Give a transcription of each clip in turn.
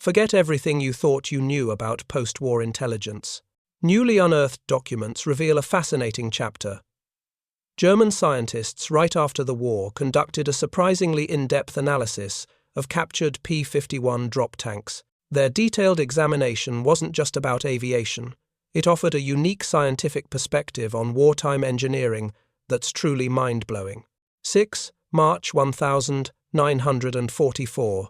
Forget everything you thought you knew about post-war intelligence. Newly unearthed documents reveal a fascinating chapter. German scientists, right after the war, conducted a surprisingly in-depth analysis of captured P-51 drop tanks. Their detailed examination wasn't just about aviation. It offered a unique scientific perspective on wartime engineering that's truly mind-blowing. 6 March 1944.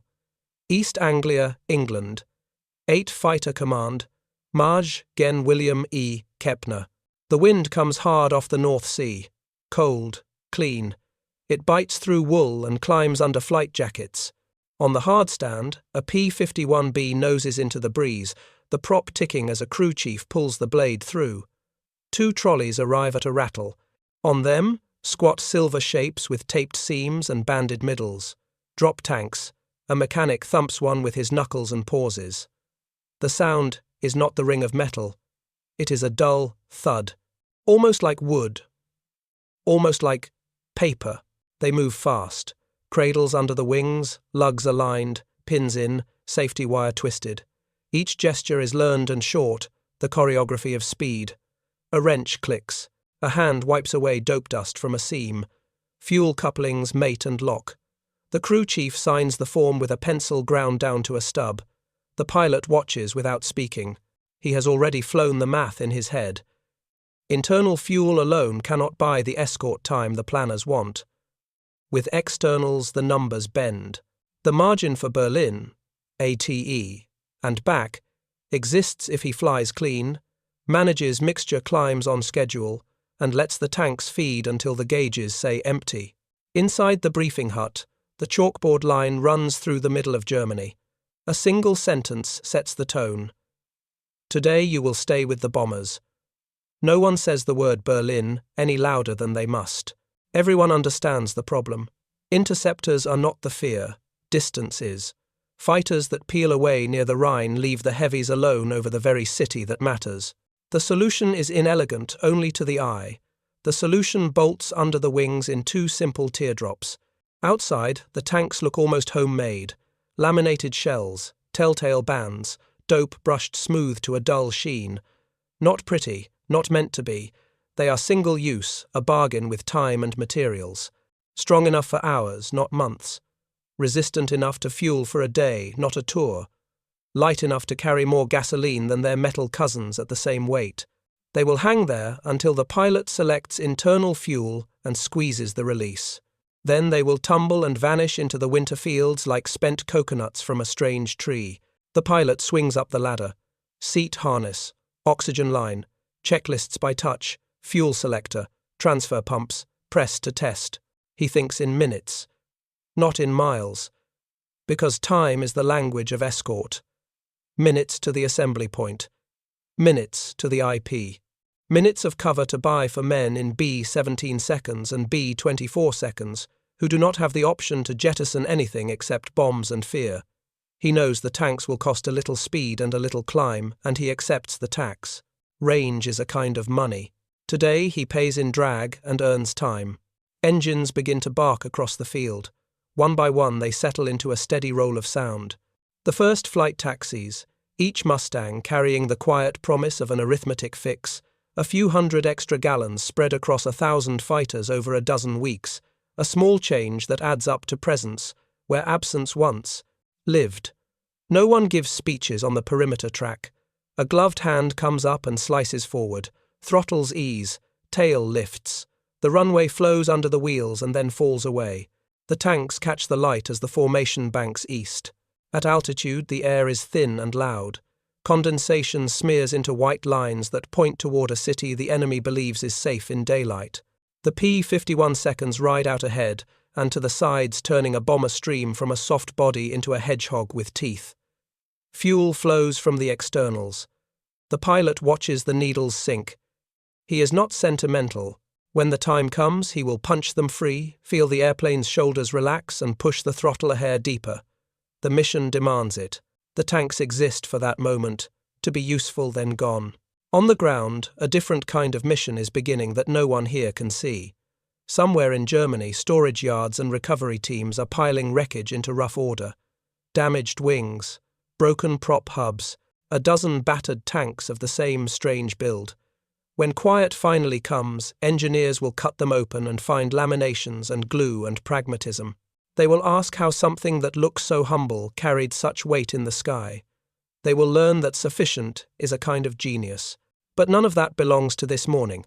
East Anglia, England. VIII Fighter Command. Maj. Gen. William E. Kepner. The wind comes hard off the North Sea. Cold, clean. It bites through wool and climbs under flight jackets. On the hard stand, a P-51B noses into the breeze, the prop ticking as a crew chief pulls the blade through. 2 trolleys arrive at a rattle. On them, squat silver shapes with taped seams and banded middles. Drop tanks. A mechanic thumps one with his knuckles and pauses. The sound is not the ring of metal. It is a dull thud, almost like wood, almost like paper. They move fast. Cradles under the wings, lugs aligned, pins in, safety wire twisted. Each gesture is learned and short, the choreography of speed. A wrench clicks. A hand wipes away dope dust from a seam. Fuel couplings mate and lock. The crew chief signs the form with a pencil ground down to a stub. The pilot watches without speaking. He has already flown the math in his head. Internal fuel alone cannot buy the escort time the planners want. With externals, the numbers bend. The margin for Berlin, ATE, and back exists if he flies clean, manages mixture climbs on schedule, and lets the tanks feed until the gauges say empty. Inside the briefing hut, the chalkboard line runs through the middle of Germany. A single sentence sets the tone. Today you will stay with the bombers. No one says the word Berlin any louder than they must. Everyone understands the problem. Interceptors are not the fear, distance is. Fighters that peel away near the Rhine leave the heavies alone over the very city that matters. The solution is inelegant only to the eye. The solution bolts under the wings in 2 simple teardrops. Outside, the tanks look almost homemade. Laminated shells, telltale bands, dope brushed smooth to a dull sheen. Not pretty, not meant to be. They are single-use, a bargain with time and materials. Strong enough for hours, not months. Resistant enough to fuel for a day, not a tour. Light enough to carry more gasoline than their metal cousins at the same weight. They will hang there until the pilot selects internal fuel and squeezes the release. Then they will tumble and vanish into the winter fields like spent coconuts from a strange tree. The pilot swings up the ladder. Seat harness, oxygen line, checklists by touch, fuel selector, transfer pumps, press to test. He thinks in minutes, not in miles, because time is the language of Escort. Minutes to the assembly point. Minutes to the IP. Minutes of cover to buy for men in B 17 seconds and B 24 seconds, who do not have the option to jettison anything except bombs and fear. He knows the tanks will cost a little speed and a little climb, and he accepts the tax. Range is a kind of money. Today he pays in drag and earns time. Engines begin to bark across the field. One by one they settle into a steady roll of sound. The first flight taxis, each Mustang carrying the quiet promise of an arithmetic fix, a few hundred extra gallons spread across 1,000 fighters over a dozen weeks, a small change that adds up to presence, where absence once lived. No one gives speeches on the perimeter track. A gloved hand comes up and slices forward. Throttles ease, tail lifts. The runway flows under the wheels and then falls away. The tanks catch the light as the formation banks east. At altitude, the air is thin and loud. Condensation smears into white lines that point toward a city the enemy believes is safe in daylight. The P-51 seconds ride out ahead, and to the sides turning a bomber stream from a soft body into a hedgehog with teeth. Fuel flows from the externals. The pilot watches the needles sink. He is not sentimental. When the time comes, he will punch them free, feel the airplane's shoulders relax, and push the throttle a hair deeper. The mission demands it. The tanks exist for that moment, to be useful then gone. On the ground, a different kind of mission is beginning that no one here can see. Somewhere in Germany, storage yards and recovery teams are piling wreckage into rough order. Damaged wings, broken prop hubs, a dozen battered tanks of the same strange build. When quiet finally comes, engineers will cut them open and find laminations and glue and pragmatism. They will ask how something that looks so humble carried such weight in the sky. They will learn that sufficient is a kind of genius. But none of that belongs to this morning.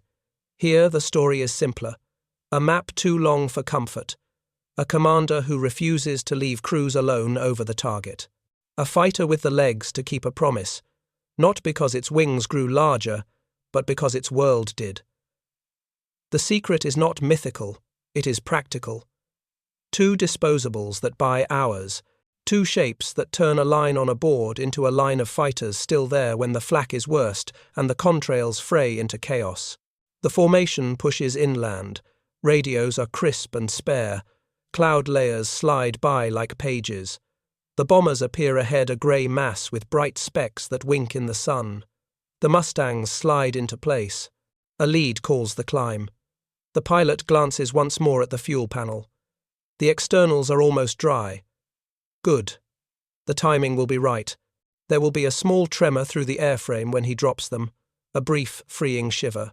Here the story is simpler. A map too long for comfort. A commander who refuses to leave crews alone over the target. A fighter with the legs to keep a promise, not because its wings grew larger, but because its world did. The secret is not mythical, it is practical. Two disposables that buy hours, two shapes that turn a line on a board into a line of fighters still there when the flak is worst and the contrails fray into chaos. The formation pushes inland, radios are crisp and spare, cloud layers slide by like pages. The bombers appear ahead, a grey mass with bright specks that wink in the sun. The Mustangs slide into place. A lead calls the climb. The pilot glances once more at the fuel panel. The externals are almost dry. Good. The timing will be right. There will be a small tremor through the airframe when he drops them, a brief, freeing shiver.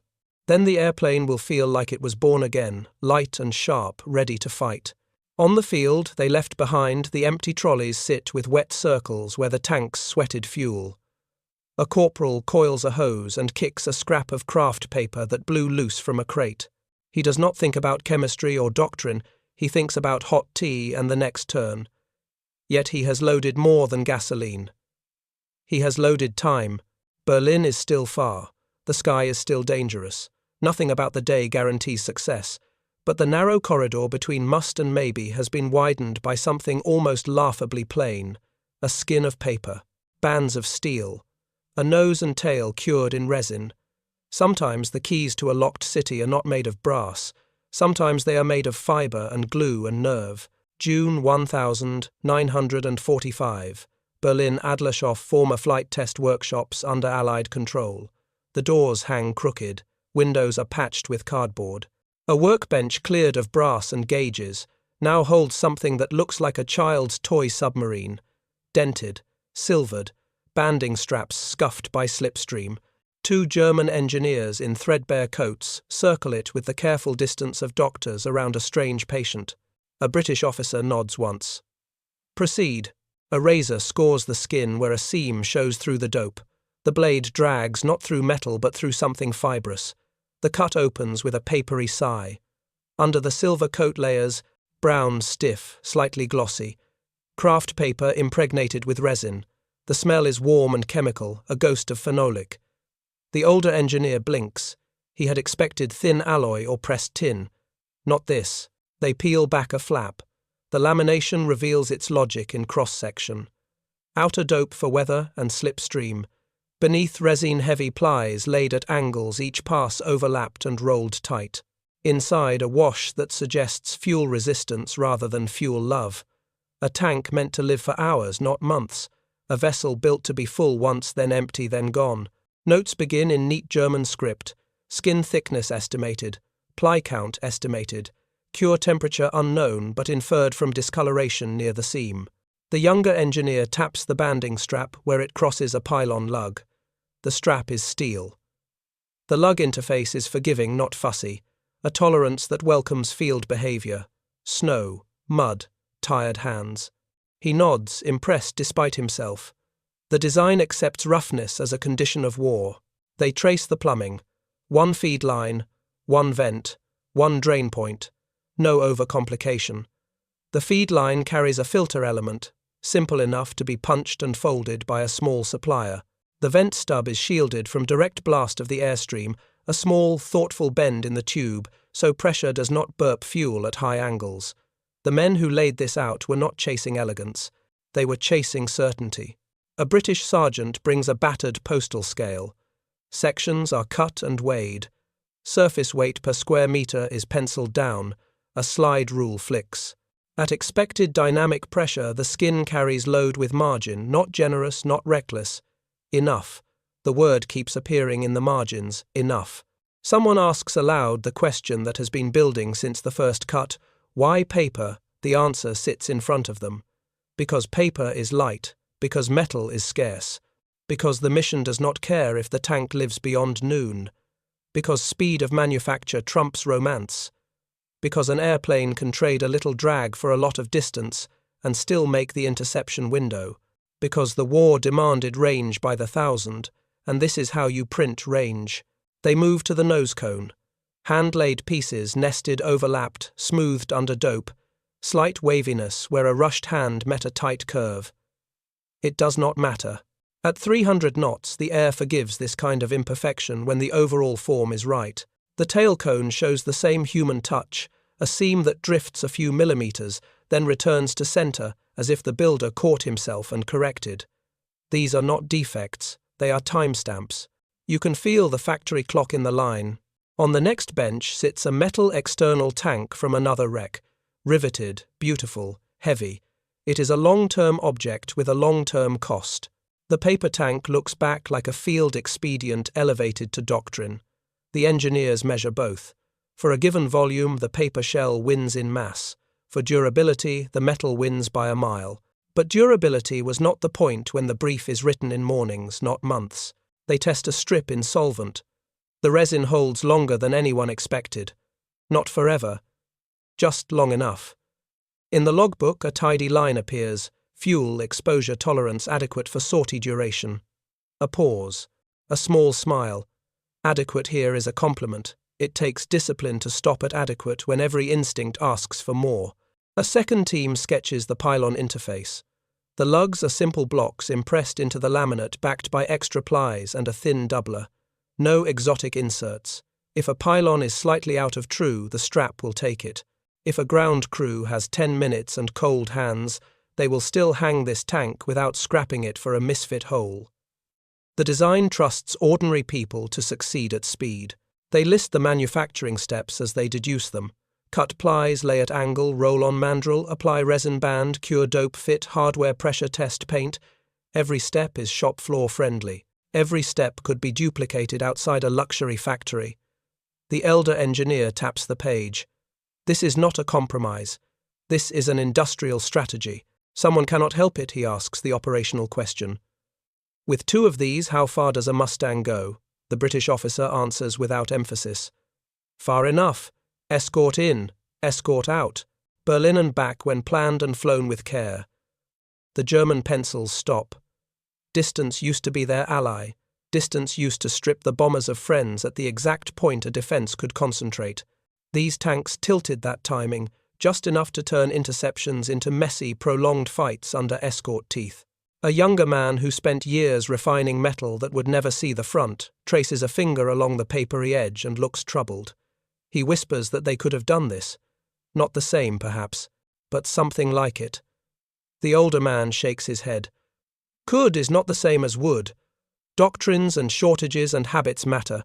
Then the airplane will feel like it was born again, light and sharp, ready to fight. On the field they left behind, the empty trolleys sit with wet circles where the tanks sweated fuel. A corporal coils a hose and kicks a scrap of kraft paper that blew loose from a crate. He does not think about chemistry or doctrine, he thinks about hot tea and the next turn. Yet he has loaded more than gasoline. He has loaded time. Berlin is still far. The sky is still dangerous. Nothing about the day guarantees success. But the narrow corridor between must and maybe has been widened by something almost laughably plain. A skin of paper. Bands of steel. A nose and tail cured in resin. Sometimes the keys to a locked city are not made of brass. Sometimes they are made of fibre and glue and nerve. June 1945. Berlin Adlershof former flight test workshops under Allied control. The doors hang crooked. Windows are patched with cardboard. A workbench cleared of brass and gauges now holds something that looks like a child's toy submarine. Dented, silvered, banding straps scuffed by slipstream. Two German engineers in threadbare coats circle it with the careful distance of doctors around a strange patient. A British officer nods once. Proceed. A razor scores the skin where a seam shows through the dope. The blade drags not through metal but through something fibrous. The cut opens with a papery sigh. Under the silver coat layers, brown, stiff, slightly glossy. Kraft paper impregnated with resin. The smell is warm and chemical, a ghost of phenolic. The older engineer blinks. He had expected thin alloy or pressed tin. Not this. They peel back a flap. The lamination reveals its logic in cross-section. Outer dope for weather and slipstream. Beneath resin-heavy plies laid at angles, each pass overlapped and rolled tight. Inside, a wash that suggests fuel resistance rather than fuel love. A tank meant to live for hours, not months. A vessel built to be full once, then empty, then gone. Notes begin in neat German script. Skin thickness estimated. Ply count estimated. Cure temperature unknown, but inferred from discoloration near the seam. The younger engineer taps the banding strap where it crosses a pylon lug. The strap is steel. The lug interface is forgiving, not fussy. A tolerance that welcomes field behavior. Snow, mud, tired hands. He nods, impressed despite himself. The design accepts roughness as a condition of war. They trace the plumbing. One feed line, one vent, one drain point. No overcomplication. The feed line carries a filter element, simple enough to be punched and folded by a small supplier. The vent stub is shielded from direct blast of the airstream, a small, thoughtful bend in the tube, so pressure does not burp fuel at high angles. The men who laid this out were not chasing elegance. They were chasing certainty. A British sergeant brings a battered postal scale. Sections are cut and weighed. Surface weight per square meter is penciled down. A slide rule flicks. At expected dynamic pressure, the skin carries load with margin, not generous, not reckless. Enough. The word keeps appearing in the margins. Enough. Someone asks aloud the question that has been building since the first cut. Why paper? The answer sits in front of them. Because paper is light. because metal is scarce, because the mission does not care if the tank lives beyond noon, because speed of manufacture trumps romance, because an airplane can trade a little drag for a lot of distance and still make the interception window, because the war demanded range by the thousand, and this is how you print range. They move to the nose cone. Hand-laid pieces, nested, overlapped, smoothed under dope, slight waviness where a rushed hand met a tight curve. It does not matter. At 300 knots, the air forgives this kind of imperfection when the overall form is right. The tail cone shows the same human touch, a seam that drifts a few millimeters, then returns to center as if the builder caught himself and corrected. These are not defects, they are timestamps. You can feel the factory clock in the line. On the next bench sits a metal external tank from another wreck, riveted, beautiful, heavy. It is a long-term object with a long-term cost. The paper tank looks back like a field expedient elevated to doctrine. The engineers measure both. For a given volume, the paper shell wins in mass. For durability, the metal wins by a mile. But durability was not the point when the brief is written in mornings, not months. They test a strip in solvent. The resin holds longer than anyone expected. Not forever. Just long enough. In the logbook, a tidy line appears. Fuel, exposure tolerance adequate for sortie duration. A pause. A small smile. Adequate here is a compliment. It takes discipline to stop at adequate when every instinct asks for more. A second team sketches the pylon interface. The lugs are simple blocks impressed into the laminate backed by extra plies and a thin doubler. No exotic inserts. If a pylon is slightly out of true, the strap will take it. If a ground crew has 10 minutes and cold hands, they will still hang this tank without scrapping it for a misfit hole. The design trusts ordinary people to succeed at speed. They list the manufacturing steps as they deduce them. Cut plies, lay at angle, roll on mandrel, apply resin band, cure dope fit, hardware pressure test paint. Every step is shop floor friendly. Every step could be duplicated outside a luxury factory. The elder engineer taps the page. This is not a compromise. This is an industrial strategy. Someone cannot help it, he asks the operational question. With 2 of these, how far does a Mustang go? The British officer answers without emphasis. Far enough. Escort in, escort out. Berlin and back when planned and flown with care. The German pencils stop. Distance used to be their ally. Distance used to strip the bombers of friends at the exact point a defense could concentrate. These tanks tilted that timing, just enough to turn interceptions into messy, prolonged fights under Escort teeth. A younger man who spent years refining metal that would never see the front traces a finger along the papery edge and looks troubled. He whispers that they could have done this. Not the same, perhaps, but something like it. The older man shakes his head. Could is not the same as would. Doctrines and shortages and habits matter.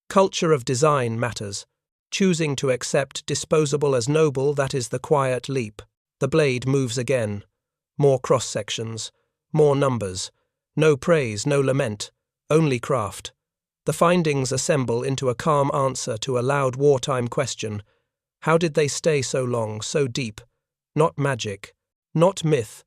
Culture of design matters. Choosing to accept disposable as noble, that is the quiet leap. The blade moves again. More cross-sections. More numbers. No praise, no lament. Only craft. The findings assemble into a calm answer to a loud wartime question. How did they stay so long, so deep? Not magic. Not myth.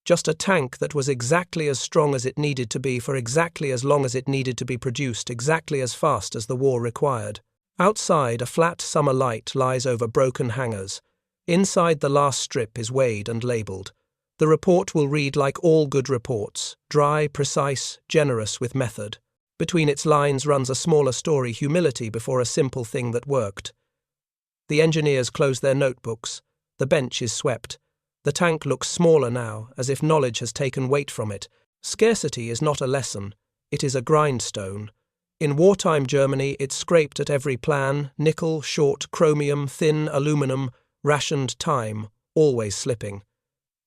Just a tank that was exactly as strong as it needed to be for exactly as long as it needed to be produced, exactly as fast as the war required. Outside, a flat summer light lies over broken hangars. Inside, the last strip is weighed and labelled. The report will read like all good reports, dry, precise, generous with method. Between its lines runs a smaller story, humility before a simple thing that worked. The engineers close their notebooks. The bench is swept. The tank looks smaller now, as if knowledge has taken weight from it. Scarcity is not a lesson. It is a grindstone. In wartime Germany, it scraped at every plan, nickel, short, chromium, thin, aluminum, rationed time, always slipping.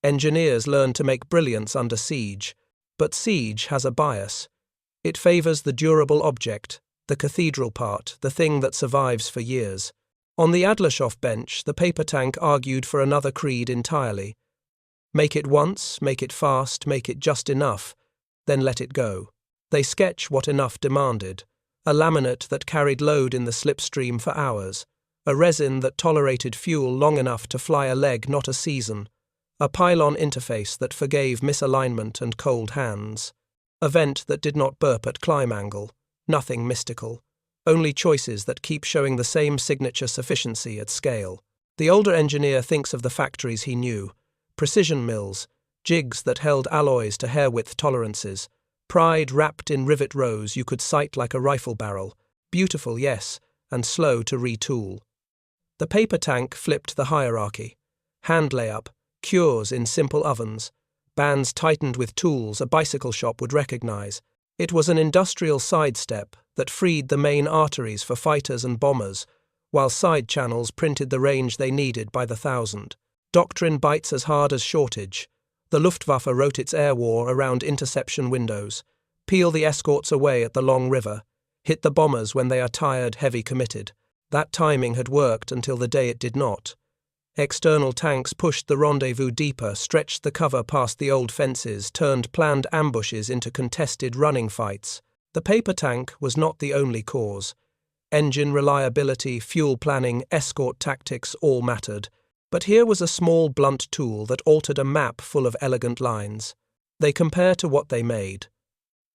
Engineers learn to make brilliance under siege, but siege has a bias. It favours the durable object, the cathedral part, the thing that survives for years. On the Adlershof bench, the paper tank argued for another creed entirely. Make it once, make it fast, make it just enough, then let it go. They sketch what enough demanded. A laminate that carried load in the slipstream for hours. A resin that tolerated fuel long enough to fly a leg, not a season. A pylon interface that forgave misalignment and cold hands. A vent that did not burp at climb angle. Nothing mystical. Only choices that keep showing the same signature sufficiency at scale. The older engineer thinks of the factories he knew. Precision mills, jigs that held alloys to hair-width tolerances, pride wrapped in rivet rows you could sight like a rifle barrel. Beautiful, yes, and slow to retool. The paper tank flipped the hierarchy. Hand layup, cures in simple ovens, bands tightened with tools a bicycle shop would recognize. It was an industrial sidestep that freed the main arteries for fighters and bombers, while side channels printed the range they needed by the thousand. Doctrine bites as hard as shortage. The Luftwaffe wrote its air war around interception windows. Peel the escorts away at the long river. Hit the bombers when they are tired, heavy committed. That timing had worked until the day it did not. External tanks pushed the rendezvous deeper, stretched the cover past the old fences, turned planned ambushes into contested running fights. The paper tank was not the only cause. Engine reliability, fuel planning, escort tactics all mattered. But here was a small blunt tool that altered a map full of elegant lines. They compare to what they made.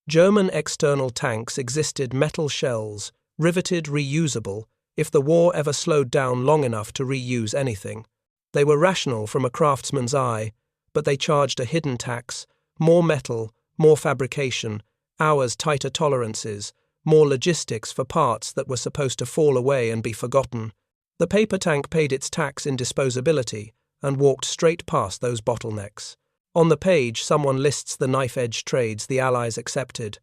German external tanks existed metal shells, riveted, reusable, if the war ever slowed down long enough to reuse anything. They were rational from a craftsman's eye, but they charged a hidden tax, more metal, more fabrication, hours tighter tolerances, more logistics for parts that were supposed to fall away and be forgotten. The paper tank paid its tax in disposability and walked straight past those bottlenecks. On the page, someone lists the knife-edge trades the Allies accepted.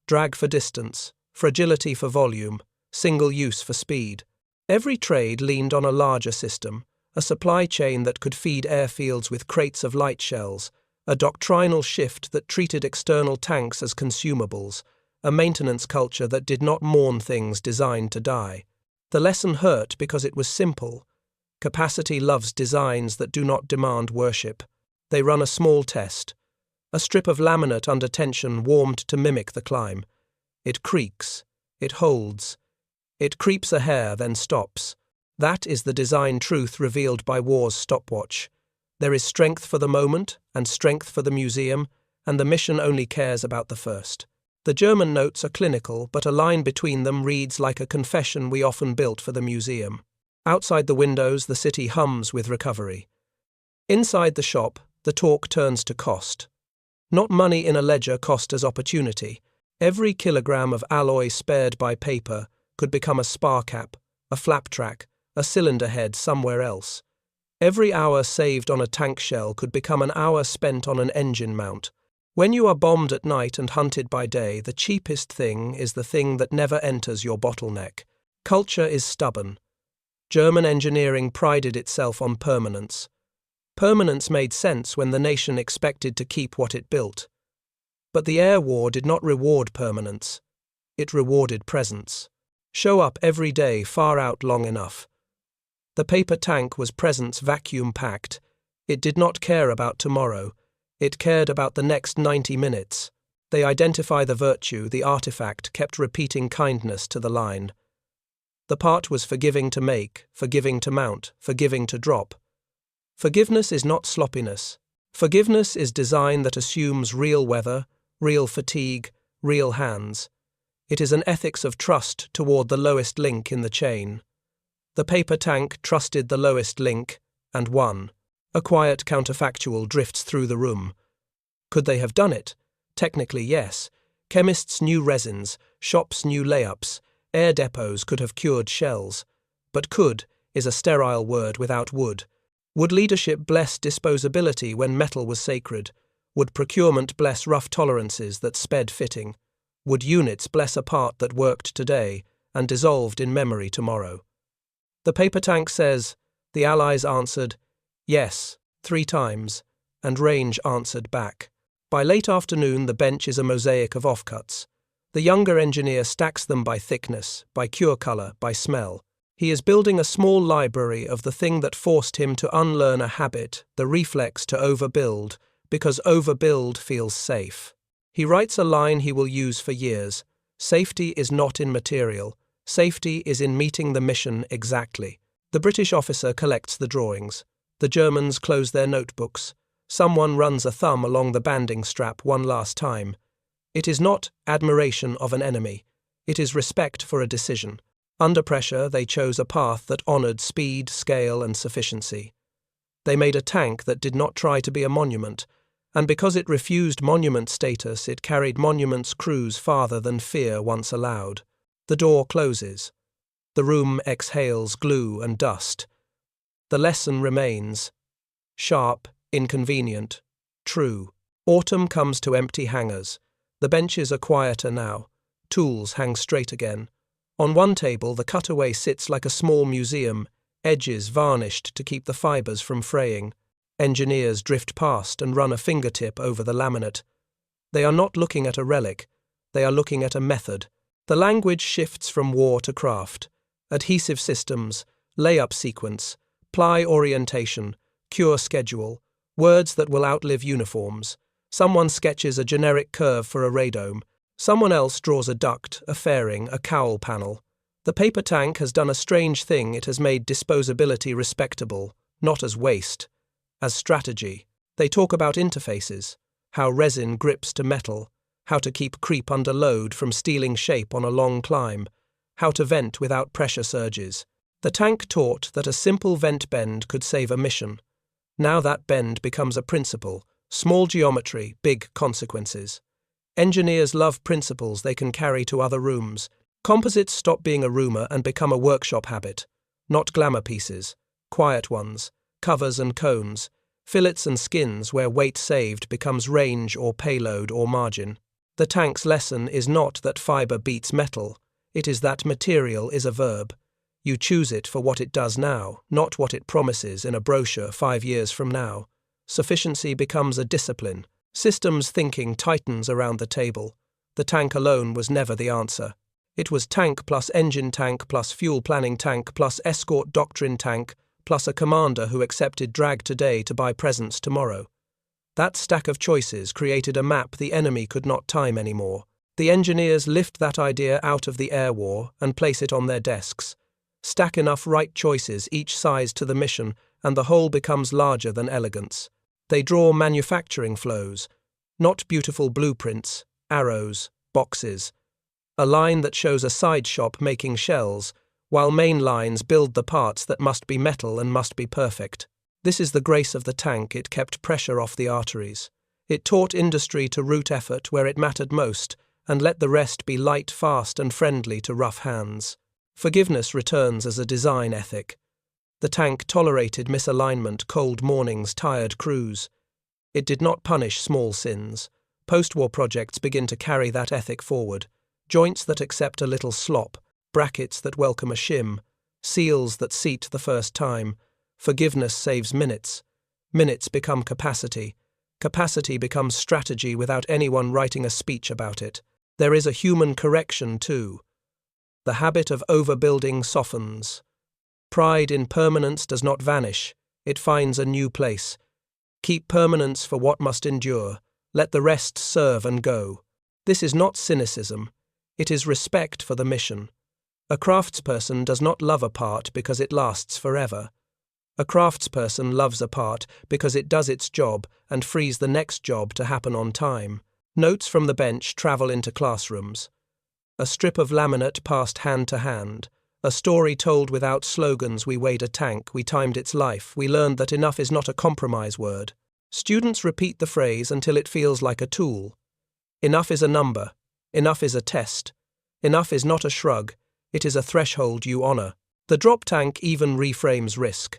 Drag for distance, fragility for volume, single use for speed. Every trade leaned on a larger system, a supply chain that could feed airfields with crates of light shells, a doctrinal shift that treated external tanks as consumables, a maintenance culture that did not mourn things designed to die. The lesson hurt because it was simple. Capacity loves designs that do not demand worship. They run a small test. A strip of laminate under tension warmed to mimic the climb. It creaks. It holds. It creeps a hair, then stops. That is the design truth revealed by war's stopwatch. There is strength for the moment and strength for the museum, and the mission only cares about the first. The German notes are clinical, but a line between them reads like a confession we often built for the museum. Outside the windows, the city hums with recovery. Inside the shop, the talk turns to cost. Not money in a ledger cost as opportunity. Every kilogram of alloy spared by paper could become a spar cap, a flap track, a cylinder head somewhere else. Every hour saved on a tank shell could become an hour spent on an engine mount. When you are bombed at night and hunted by day, the cheapest thing is the thing that never enters your bottleneck. Culture is stubborn. German engineering prided itself on permanence. Permanence made sense when the nation expected to keep what it built. But the air war did not reward permanence. It rewarded presence. Show up every day far out long enough. The paper tank was presence vacuum-packed. It did not care about tomorrow. It cared about the next 90 minutes. They identify the virtue, the artifact kept repeating kindness to the line. The part was forgiving to make, forgiving to mount, forgiving to drop. Forgiveness is not sloppiness. Forgiveness is design that assumes real weather, real fatigue, real hands. It is an ethics of trust toward the lowest link in the chain. The paper tank trusted the lowest link and won. A quiet counterfactual drifts through the room. Could they have done it? Technically, yes. Chemists knew resins, shops knew layups, air depots could have cured shells. But could is a sterile word without would. Would leadership bless disposability when metal was sacred? Would procurement bless rough tolerances that sped fitting? Would units bless a part that worked today and dissolved in memory tomorrow? The paper tank says, the Allies answered, yes, 3 times, and range answered back. By late afternoon, the bench is a mosaic of offcuts. The younger engineer stacks them by thickness, by cure color, by smell. He is building a small library of the thing that forced him to unlearn a habit, the reflex to overbuild, because overbuild feels safe. He writes a line he will use for years. Safety is not in material. Safety is in meeting the mission exactly. The British officer collects the drawings. The Germans close their notebooks. Someone runs a thumb along the banding strap one last time. It is not admiration of an enemy. It is respect for a decision. Under pressure, they chose a path that honored speed, scale, and sufficiency. They made a tank that did not try to be a monument, and because it refused monument status, it carried monument's crews farther than fear once allowed. The door closes. The room exhales glue and dust. The lesson remains. Sharp, inconvenient, true. Autumn comes to empty hangars. The benches are quieter now. Tools hang straight again. On one table, the cutaway sits like a small museum, edges varnished to keep the fibers from fraying. Engineers drift past and run a fingertip over the laminate. They are not looking at a relic. They are looking at a method. The language shifts from war to craft. Adhesive systems, layup sequence, ply orientation, cure schedule, words that will outlive uniforms. Someone sketches a generic curve for a radome. Someone else draws a duct, a fairing, a cowl panel. The paper tank has done a strange thing. It has made disposability respectable, not as waste, as strategy. They talk about interfaces, how resin grips to metal, how to keep creep under load from stealing shape on a long climb, how to vent without pressure surges. The tank taught that a simple vent bend could save a mission. Now that bend becomes a principle, small geometry, big consequences. Engineers love principles they can carry to other rooms. Composites stop being a rumor and become a workshop habit. Not glamour pieces, quiet ones, covers and cones, fillets and skins where weight saved becomes range or payload or margin. The tank's lesson is not that fiber beats metal. It is that material is a verb. You choose it for what it does now, not what it promises in a brochure 5 years from now. Sufficiency becomes a discipline. Systems thinking tightens around the table. The tank alone was never the answer. It was tank plus engine tank plus fuel planning tank plus escort doctrine tank plus a commander who accepted drag today to buy presents tomorrow. That stack of choices created a map the enemy could not time anymore. The engineers lift that idea out of the air war and place it on their desks. Stack enough right choices, each size to the mission, and the whole becomes larger than elegance. They draw manufacturing flows, not beautiful blueprints, arrows, boxes. A line that shows a side shop making shells, while main lines build the parts that must be metal and must be perfect. This is the grace of the tank. It kept pressure off the arteries. It taught industry to root effort where it mattered most, and let the rest be light, fast, and friendly to rough hands. Forgiveness returns as a design ethic. The tank tolerated misalignment, cold mornings, tired crews. It did not punish small sins. Post-war projects begin to carry that ethic forward. Joints that accept a little slop, brackets that welcome a shim, seals that seat the first time. Forgiveness saves minutes. Minutes become capacity. Capacity becomes strategy without anyone writing a speech about it. There is a human correction too. The habit of overbuilding softens. Pride in permanence does not vanish. It finds a new place. Keep permanence for what must endure. Let the rest serve and go. This is not cynicism. It is respect for the mission. A craftsperson does not love a part because it lasts forever. A craftsperson loves a part because it does its job and frees the next job to happen on time. Notes from the bench travel into classrooms. A strip of laminate passed hand to hand. A story told without slogans. We weighed a tank, we timed its life, we learned that enough is not a compromise word. Students repeat the phrase until it feels like a tool. Enough is a number. Enough is a test. Enough is not a shrug. It is a threshold you honor. The drop tank even reframes risk.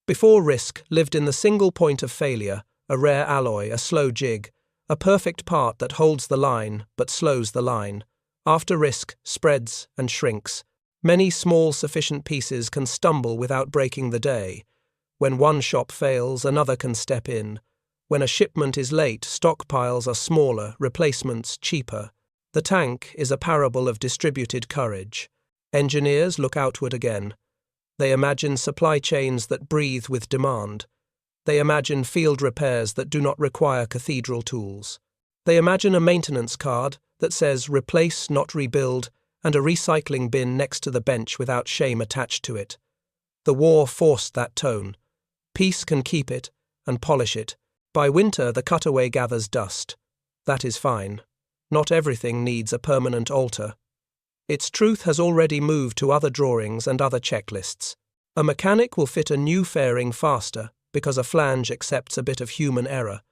Before risk lived in the single point of failure, a rare alloy, a slow jig, a perfect part that holds the line but slows the line. After risk, spreads and shrinks. Many small sufficient pieces can stumble without breaking the day. When one shop fails, another can step in. When a shipment is late, stockpiles are smaller, replacements cheaper. The tank is a parable of distributed courage. Engineers look outward again. They imagine supply chains that breathe with demand. They imagine field repairs that do not require cathedral tools. They imagine a maintenance card that says replace, not rebuild, and a recycling bin next to the bench without shame attached to it. The war forced that tone. Peace can keep it and polish it. By winter, the cutaway gathers dust. That is fine. Not everything needs a permanent alter. Its truth has already moved to other drawings and other checklists. A mechanic will fit a new fairing faster because a flange accepts a bit of human error.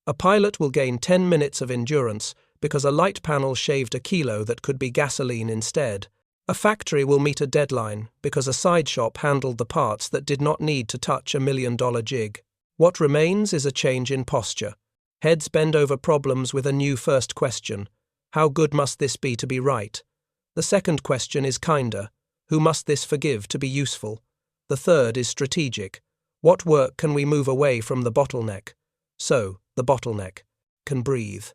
A pilot will gain 10 minutes of endurance because a light panel shaved a kilo that could be gasoline instead. A factory will meet a deadline because a side shop handled the parts that did not need to touch $1 million jig. What remains is a change in posture. Heads bend over problems with a new first question. How good must this be to be right? The second question is kinder. Who must this forgive to be useful? The third is strategic. What work can we move away from the bottleneck? So, the bottleneck can breathe.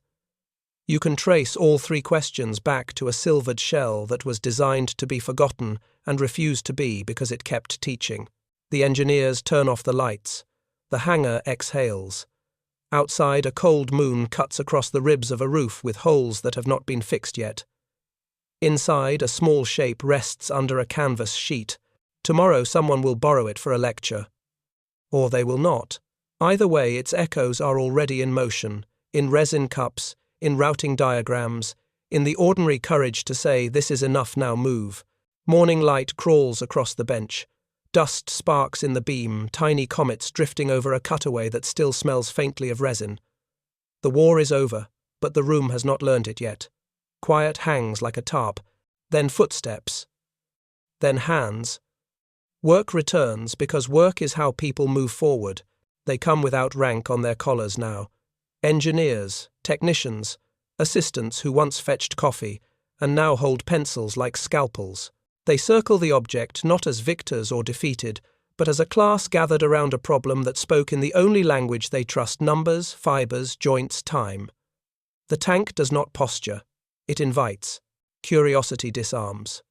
You can trace all three questions back to a silvered shell that was designed to be forgotten and refused to be because it kept teaching. The engineers turn off the lights. The hangar exhales. Outside, a cold moon cuts across the ribs of a roof with holes that have not been fixed yet. Inside, a small shape rests under a canvas sheet. Tomorrow someone will borrow it for a lecture. Or they will not. Either way, its echoes are already in motion, in resin cups, in routing diagrams, in the ordinary courage to say, "This is enough, now move." Morning light crawls across the bench. Dust sparks in the beam, tiny comets drifting over a cutaway that still smells faintly of resin. The war is over, but the room has not learned it yet. Quiet hangs like a tarp, then footsteps, then hands. Work returns because work is how people move forward. They come without rank on their collars now. Engineers, technicians, assistants who once fetched coffee and now hold pencils like scalpels. They circle the object not as victors or defeated, but as a class gathered around a problem that spoke in the only language they trust: numbers, fibers, joints, time. The tank does not posture. It invites. Curiosity disarms.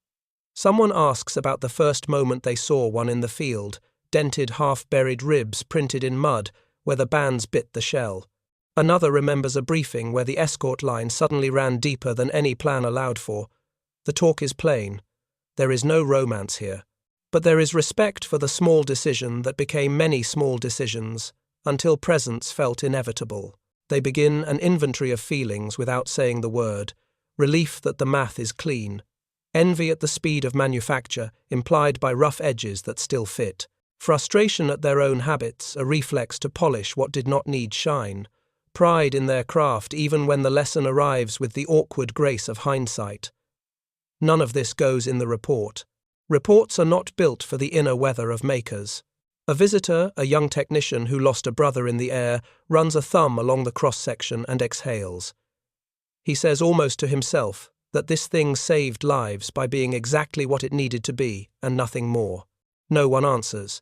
Someone asks about the first moment they saw one in the field, dented half-buried ribs printed in mud where the bands bit the shell. Another remembers a briefing where the Escort line suddenly ran deeper than any plan allowed for. The talk is plain. There is no romance here. But there is respect for the small decision that became many small decisions, until presence felt inevitable. They begin an inventory of feelings without saying the word. Relief that the math is clean. Envy at the speed of manufacture, implied by rough edges that still fit. Frustration at their own habits, a reflex to polish what did not need shine. Pride in their craft even when the lesson arrives with the awkward grace of hindsight. None of this goes in the report. Reports are not built for the inner weather of makers. A visitor, a young technician who lost a brother in the air, runs a thumb along the cross-section and exhales. He says almost to himself that this thing saved lives by being exactly what it needed to be and nothing more. No one answers.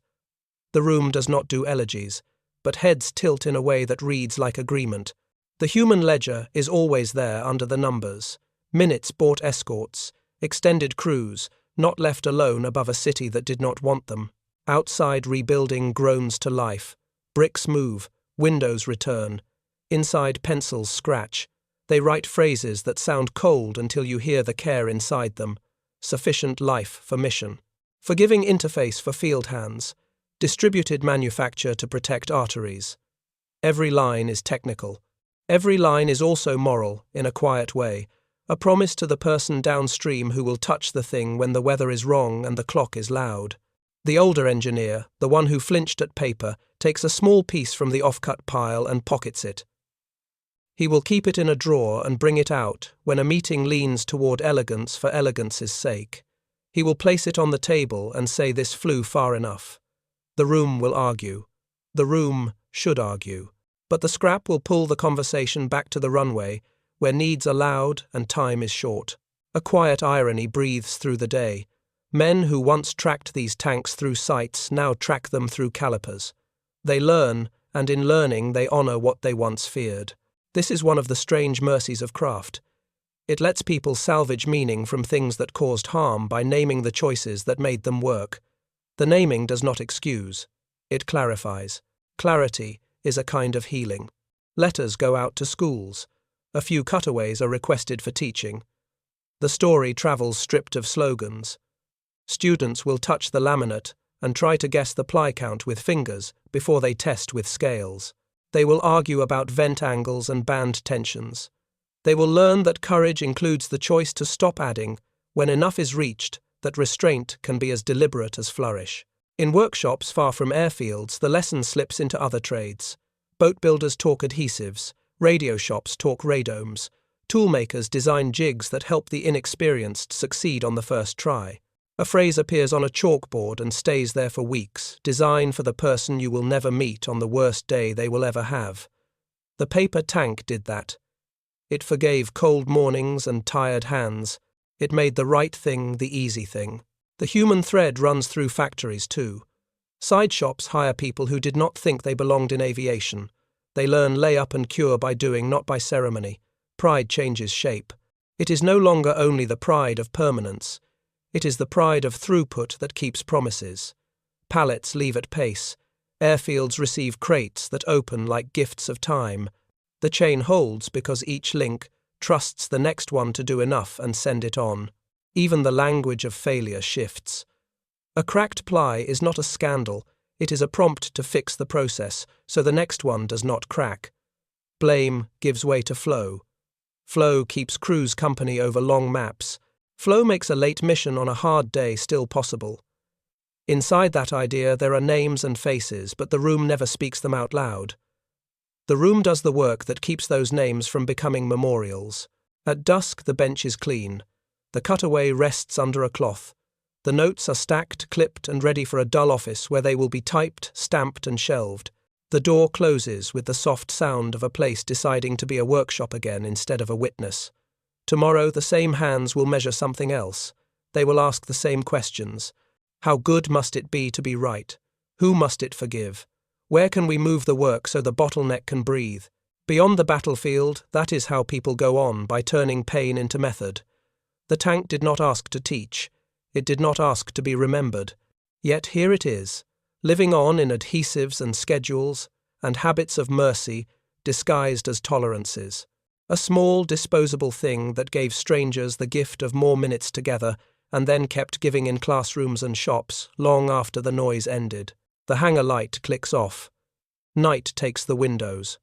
The room does not do elegies, but heads tilt in a way that reads like agreement. The human ledger is always there under the numbers. Minutes bought escorts, extended crews, not left alone above a city that did not want them. Outside rebuilding groans to life. Bricks move, windows return. Inside pencils scratch. They write phrases that sound cold until you hear the care inside them. Sufficient life for mission. Forgiving interface for field hands. Distributed manufacture to protect arteries. Every line is technical. Every line is also moral, in a quiet way. A promise to the person downstream who will touch the thing when the weather is wrong and the clock is loud. The older engineer, the one who flinched at paper, takes a small piece from the off-cut pile and pockets it. He will keep it in a drawer and bring it out when a meeting leans toward elegance for elegance's sake. He will place it on the table and say this flew far enough. The room will argue. The room should argue. But the scrap will pull the conversation back to the runway, where needs are loud and time is short. A quiet irony breathes through the day. Men who once tracked these tanks through sights now track them through calipers. They learn, and in learning they honor what they once feared. This is one of the strange mercies of craft. It lets people salvage meaning from things that caused harm by naming the choices that made them work. The naming does not excuse. It clarifies. Clarity is a kind of healing. Letters go out to schools. A few cutaways are requested for teaching. The story travels stripped of slogans. Students will touch the laminate and try to guess the ply count with fingers before they test with scales. They will argue about vent angles and band tensions. They will learn that courage includes the choice to stop adding when enough is reached, that restraint can be as deliberate as flourish. In workshops far from airfields, the lesson slips into other trades. Boat builders talk adhesives, radio shops talk radomes, toolmakers design jigs that help the inexperienced succeed on the first try. A phrase appears on a chalkboard and stays there for weeks, design for the person you will never meet on the worst day they will ever have. The paper tank did that. It forgave cold mornings and tired hands. It made the right thing the easy thing. The human thread runs through factories too. Side shops hire people who did not think they belonged in aviation. They learn lay up and cure by doing, not by ceremony. Pride changes shape. It is no longer only the pride of permanence. It is the pride of throughput that keeps promises. Pallets leave at pace. Airfields receive crates that open like gifts of time. The chain holds because each link trusts the next one to do enough and send it on. Even the language of failure shifts. A cracked ply is not a scandal, it is a prompt to fix the process so the next one does not crack. Blame gives way to flow. Flow keeps crews company over long maps. Flow makes a late mission on a hard day still possible. Inside that idea there are names and faces, but the room never speaks them out loud. The room does the work that keeps those names from becoming memorials. At dusk the bench is clean. The cutaway rests under a cloth. The notes are stacked, clipped, and ready for a dull office where they will be typed, stamped, and shelved. The door closes with the soft sound of a place deciding to be a workshop again instead of a witness. Tomorrow the same hands will measure something else. They will ask the same questions. How good must it be to be right? Who must it forgive? Where can we move the work so the bottleneck can breathe? Beyond the battlefield, that is how people go on, by turning pain into method. The tank did not ask to teach. It did not ask to be remembered. Yet here it is, living on in adhesives and schedules and habits of mercy disguised as tolerances. A small, disposable thing that gave strangers the gift of more minutes together and then kept giving in classrooms and shops long after the noise ended. The hangar light clicks off. Night takes the windows.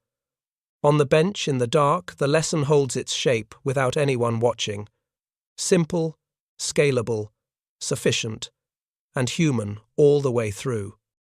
On the bench in the dark, the lesson holds its shape without anyone watching. Simple, scalable, sufficient, and human all the way through.